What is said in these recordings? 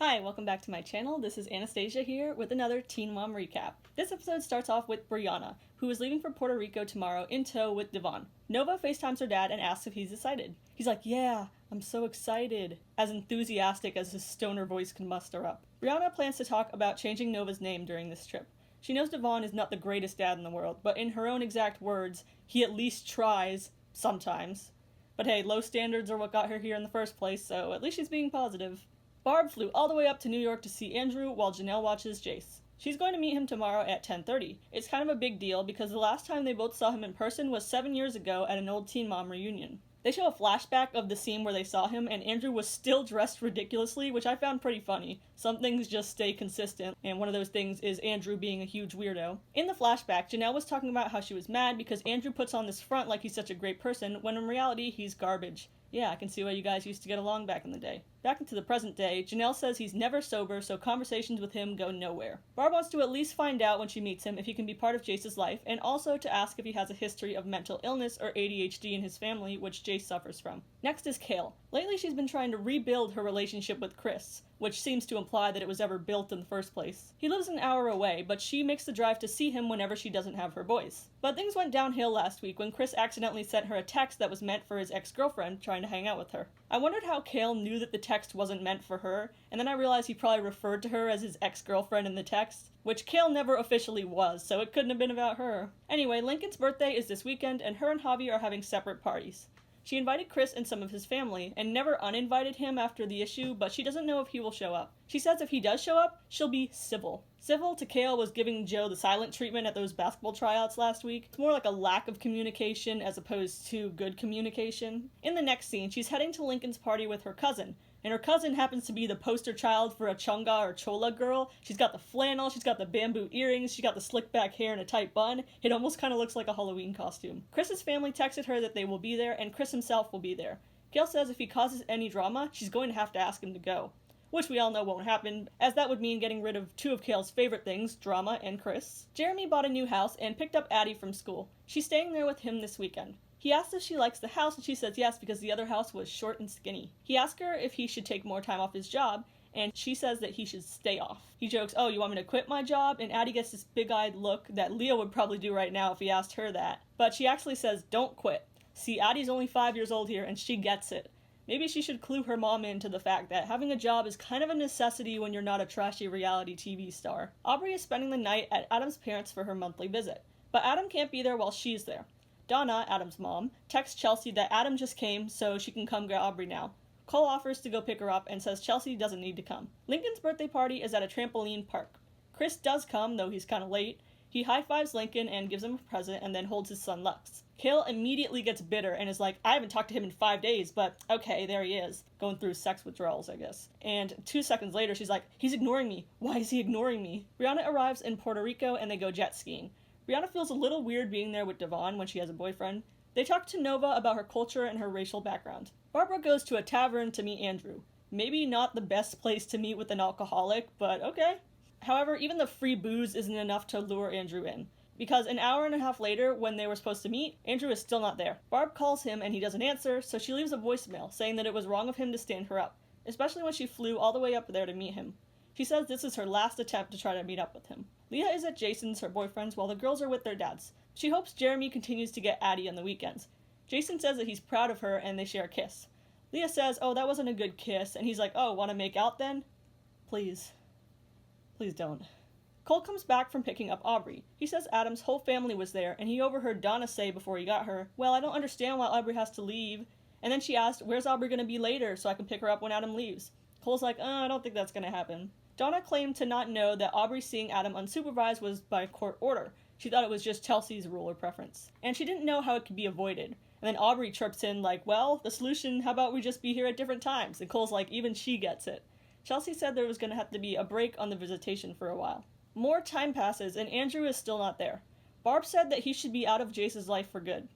Hi, welcome back to my channel. This is Anastasia here with another Teen Mom recap. This episode starts off with Brianna, who is leaving for Puerto Rico tomorrow in tow with Devon. Nova FaceTimes her dad and asks if he's excited. He's like, "Yeah, I'm so excited," as enthusiastic as his stoner voice can muster up. Brianna plans to talk about changing Nova's name during this trip. She knows Devon is not the greatest dad in the world, but in her own exact words, he at least tries, sometimes. But hey, low standards are what got her here in the first place, so at least she's being positive. Barb flew all the way up to New York to see Andrew while Janelle watches Jace. She's going to meet him tomorrow at 10:30. It's kind of a big deal because the last time they both saw him in person was 7 years ago at an old Teen Mom reunion. They show a flashback of the scene where they saw him and Andrew was still dressed ridiculously, which I found pretty funny. Some things just stay consistent, and one of those things is Andrew being a huge weirdo. In the flashback, Janelle was talking about how she was mad because Andrew puts on this front like he's such a great person, when in reality he's garbage. Yeah, I can see why you guys used to get along back in the day. Back into the present day, Janelle says he's never sober, so conversations with him go nowhere. Barb wants to at least find out when she meets him if he can be part of Jace's life, and also to ask if he has a history of mental illness or ADHD in his family, which Jace suffers from. Next is Kale. Lately she's been trying to rebuild her relationship with Chris, which seems to imply that it was ever built in the first place. He lives an hour away, but she makes the drive to see him whenever she doesn't have her boys. But things went downhill last week when Chris accidentally sent her a text that was meant for his ex-girlfriend trying to hang out with her. I wondered how Kale knew that the text wasn't meant for her, and then I realized he probably referred to her as his ex-girlfriend in the text, which Kale never officially was, so it couldn't have been about her. Anyway, Lincoln's birthday is this weekend, and her and Javi are having separate parties. She invited Chris and some of his family, and never uninvited him after the issue, but she doesn't know if he will show up. She says if he does show up, she'll be civil. Civil to Kale was giving Joe the silent treatment at those basketball tryouts last week. It's more like a lack of communication as opposed to good communication. In the next scene, she's heading to Lincoln's party with her cousin, and her cousin happens to be the poster child for a chunga or chola girl. She's got the flannel, she's got the bamboo earrings, she's got the slick back hair and a tight bun. It almost kind of looks like a Halloween costume. Chris's family texted her that they will be there, and Chris himself will be there. Kale says if he causes any drama, she's going to have to ask him to go. Which we all know won't happen, as that would mean getting rid of two of Kale's favorite things, drama and Chris. Jeremy bought a new house and picked up Addie from school. She's staying there with him this weekend. He asks if she likes the house, and she says yes because the other house was short and skinny. He asks her if he should take more time off his job, and she says that he should stay off. He jokes, "Oh, you want me to quit my job?" And Addie gets this big-eyed look that Leah would probably do right now if he asked her that. But she actually says, "Don't quit." See, Addie's only 5 years old here, and she gets it. Maybe she should clue her mom into the fact that having a job is kind of a necessity when you're not a trashy reality TV star. Aubrey is spending the night at Adam's parents' for her monthly visit, but Adam can't be there while she's there. Donna, Adam's mom, texts Chelsea that Adam just came so she can come get Aubrey now. Cole offers to go pick her up and says Chelsea doesn't need to come. Lincoln's birthday party is at a trampoline park. Chris does come, though he's kind of late. He high-fives Lincoln and gives him a present and then holds his son Lux. Kale immediately gets bitter and is like, "I haven't talked to him in 5 days, but okay, there he is." Going through sex withdrawals, I guess. And 2 seconds later, she's like, "He's ignoring me. Why is he ignoring me?" Brianna arrives in Puerto Rico and they go jet skiing. Brianna feels a little weird being there with Devon when she has a boyfriend. They talk to Nova about her culture and her racial background. Barbara goes to a tavern to meet Andrew. Maybe not the best place to meet with an alcoholic, but okay. However, even the free booze isn't enough to lure Andrew in, because an hour and a half later, when they were supposed to meet, Andrew is still not there. Barb calls him and he doesn't answer, so she leaves a voicemail saying that it was wrong of him to stand her up, especially when she flew all the way up there to meet him. She says this is her last attempt to try to meet up with him. Leah is at Jason's, her boyfriend's, while the girls are with their dads. She hopes Jeremy continues to get Addie on the weekends. Jason says that he's proud of her and they share a kiss. Leah says, "Oh, that wasn't a good kiss," and he's like, "Oh, wanna make out then?" Please. Please don't. Cole comes back from picking up Aubrey. He says Adam's whole family was there, and he overheard Donna say before he got her, "Well, I don't understand why Aubrey has to leave." And then she asked, "Where's Aubrey gonna be later so I can pick her up when Adam leaves?" Cole's like, I don't think that's gonna happen." Donna claimed to not know that Aubrey seeing Adam unsupervised was by court order. She thought it was just Chelsea's rule or preference. And she didn't know how it could be avoided. And then Aubrey chirps in like, "Well, the solution, how about we just be here at different times?" And Cole's like, even she gets it. Chelsea said there was going to have to be a break on the visitation for a while. More time passes, and Andrew is still not there. Barb said that he should be out of Jace's life for good.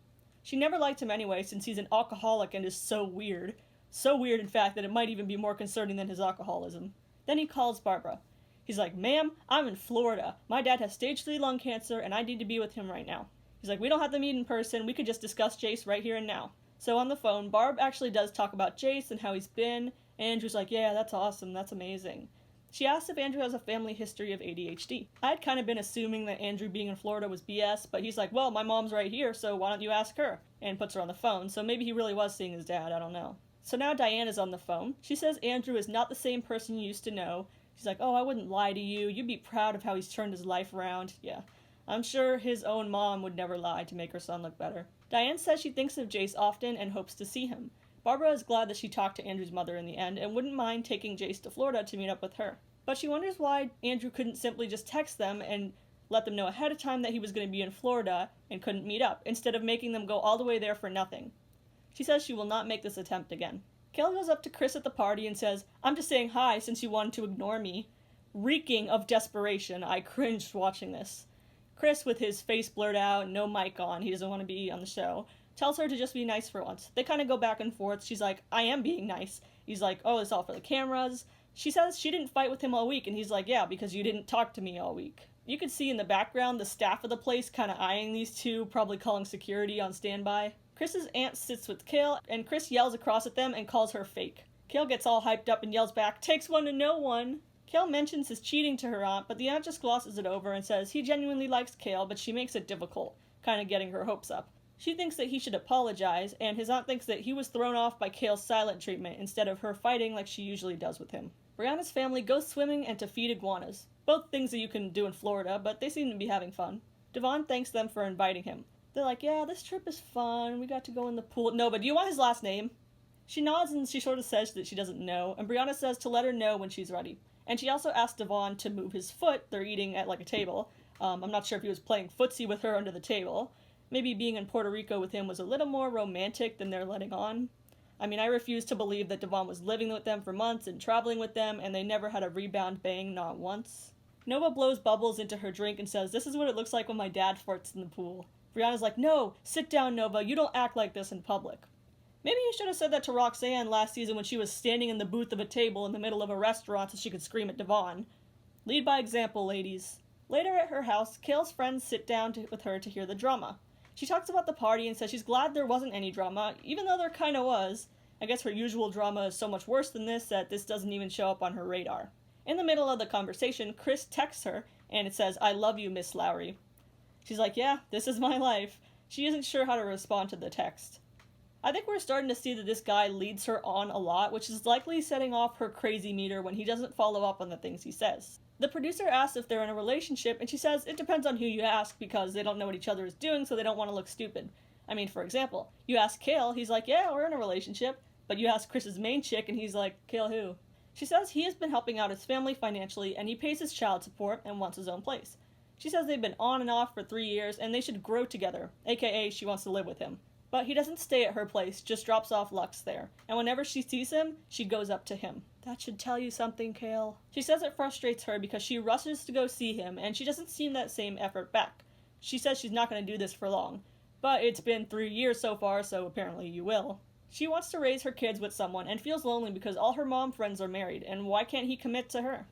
She never liked him anyway, since he's an alcoholic and is so weird. So weird, in fact, that it might even be more concerning than his alcoholism. Then he calls Barbara. He's like, "Ma'am, I'm in Florida. My dad has stage 3 lung cancer, and I need to be with him right now." He's like, "We don't have to meet in person. We could just discuss Jace right here and now." So on the phone, Barb actually does talk about Jace and how he's been, Andrew's like, yeah, that's awesome, that's amazing. She asks if Andrew has a family history of ADHD. I had kind of been assuming that Andrew being in Florida was BS, but he's like, well, my mom's right here, so why don't you ask her? And puts her on the phone, so maybe he really was seeing his dad, I don't know. So now Diane is on the phone. She says Andrew is not the same person you used to know. She's like, oh, I wouldn't lie to you. You'd be proud of how he's turned his life around. Yeah, I'm sure his own mom would never lie to make her son look better. Diane says she thinks of Jace often and hopes to see him. Barbara is glad that she talked to Andrew's mother in the end and wouldn't mind taking Jace to Florida to meet up with her. But she wonders why Andrew couldn't simply just text them and let them know ahead of time that he was going to be in Florida and couldn't meet up, instead of making them go all the way there for nothing. She says she will not make this attempt again. Kale goes up to Chris at the party and says, I'm just saying hi since you wanted to ignore me. Reeking of desperation, I cringed watching this. Chris, with his face blurred out and no mic on, he doesn't want to be on the show, tells her to just be nice for once. They kind of go back and forth. She's like, I am being nice. He's like, oh, it's all for the cameras. She says she didn't fight with him all week, and he's like, yeah, because you didn't talk to me all week. You could see in the background the staff of the place kind of eyeing these two, probably calling security on standby. Chris's aunt sits with Kale, and Chris yells across at them and calls her fake. Kale gets all hyped up and yells back, takes one to know one. Kale mentions his cheating to her aunt, but the aunt just glosses it over and says he genuinely likes Kale, but she makes it difficult, kind of getting her hopes up. She thinks that he should apologize, and his aunt thinks that he was thrown off by Kale's silent treatment instead of her fighting like she usually does with him. Brianna's family goes swimming and to feed iguanas. Both things that you can do in Florida, but they seem to be having fun. Devon thanks them for inviting him. They're like, yeah, this trip is fun, we got to go in the pool. No, but do you want his last name? She nods and she sort of says that she doesn't know, and Brianna says to let her know when she's ready. And she also asks Devon to move his foot. They're eating at like a table. I'm not sure if he was playing footsie with her under the table. Maybe being in Puerto Rico with him was a little more romantic than they're letting on. I mean, I refuse to believe that Devon was living with them for months and traveling with them, and they never had a rebound bang, not once. Nova blows bubbles into her drink and says, this is what it looks like when my dad farts in the pool. Brianna's like, no, sit down, Nova, you don't act like this in public. Maybe you should have said that to Roxanne last season when she was standing in the booth of a table in the middle of a restaurant so she could scream at Devon. Lead by example, ladies. Later at her house, Kale's friends sit down with her to hear the drama. She talks about the party and says she's glad there wasn't any drama, even though there kinda was. I guess her usual drama is so much worse than this that this doesn't even show up on her radar. In the middle of the conversation, Chris texts her, and it says, I love you, Miss Lowry. She's like, yeah, this is my life. She isn't sure how to respond to the text. I think we're starting to see that this guy leads her on a lot, which is likely setting off her crazy meter when he doesn't follow up on the things he says. The producer asks if they're in a relationship, and she says it depends on who you ask because they don't know what each other is doing, so they don't want to look stupid. I mean, for example, you ask Kale, he's like, yeah, we're in a relationship, but you ask Chris's main chick, and he's like, Kale who? She says he has been helping out his family financially, and he pays his child support and wants his own place. She says they've been on and off for 3 years, and they should grow together, aka she wants to live with him. But he doesn't stay at her place, just drops off Lux there. And whenever she sees him, she goes up to him. That should tell you something, Kale. She says it frustrates her because she rushes to go see him, and she doesn't seem that same effort back. She says she's not going to do this for long. But it's been 3 years so far, so apparently you will. She wants to raise her kids with someone and feels lonely because all her mom friends are married, and why can't he commit to her?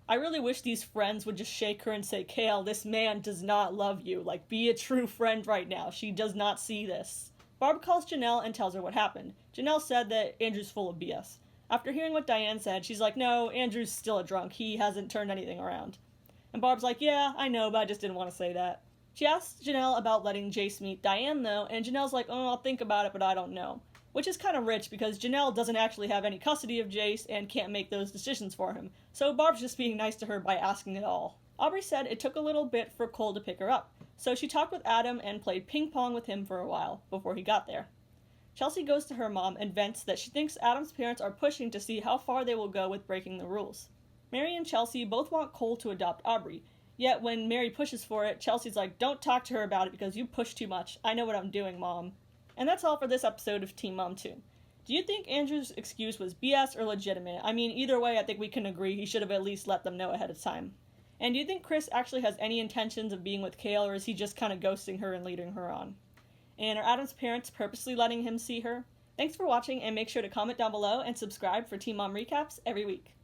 I really wish these friends would just shake her and say, Kale, this man does not love you. Like, be a true friend right now. She does not see this. Barb calls Janelle and tells her what happened. Janelle said that Andrew's full of BS. After hearing what Diane said, she's like, no, Andrew's still a drunk. He hasn't turned anything around. And Barb's like, yeah, I know, but I just didn't want to say that. She asks Janelle about letting Jace meet Diane, though, and Janelle's like, oh, I'll think about it, but I don't know. Which is kind of rich because Janelle doesn't actually have any custody of Jace and can't make those decisions for him. So Barb's just being nice to her by asking it all. Aubrey said it took a little bit for Cole to pick her up. So she talked with Adam and played ping pong with him for a while before he got there. Chelsea goes to her mom and vents that she thinks Adam's parents are pushing to see how far they will go with breaking the rules. Mary and Chelsea both want Cole to adopt Aubrey, yet when Mary pushes for it, Chelsea's like, don't talk to her about it because you push too much. I know what I'm doing, Mom. And that's all for this episode of Teen Mom 2. Do you think Andrew's excuse was BS or legitimate? I mean, either way, I think we can agree he should have at least let them know ahead of time. And do you think Chris actually has any intentions of being with Kale, or is he just kind of ghosting her and leading her on? And are Adam's parents purposely letting him see her? Thanks for watching, and make sure to comment down below and subscribe for Teen Mom Recaps every week.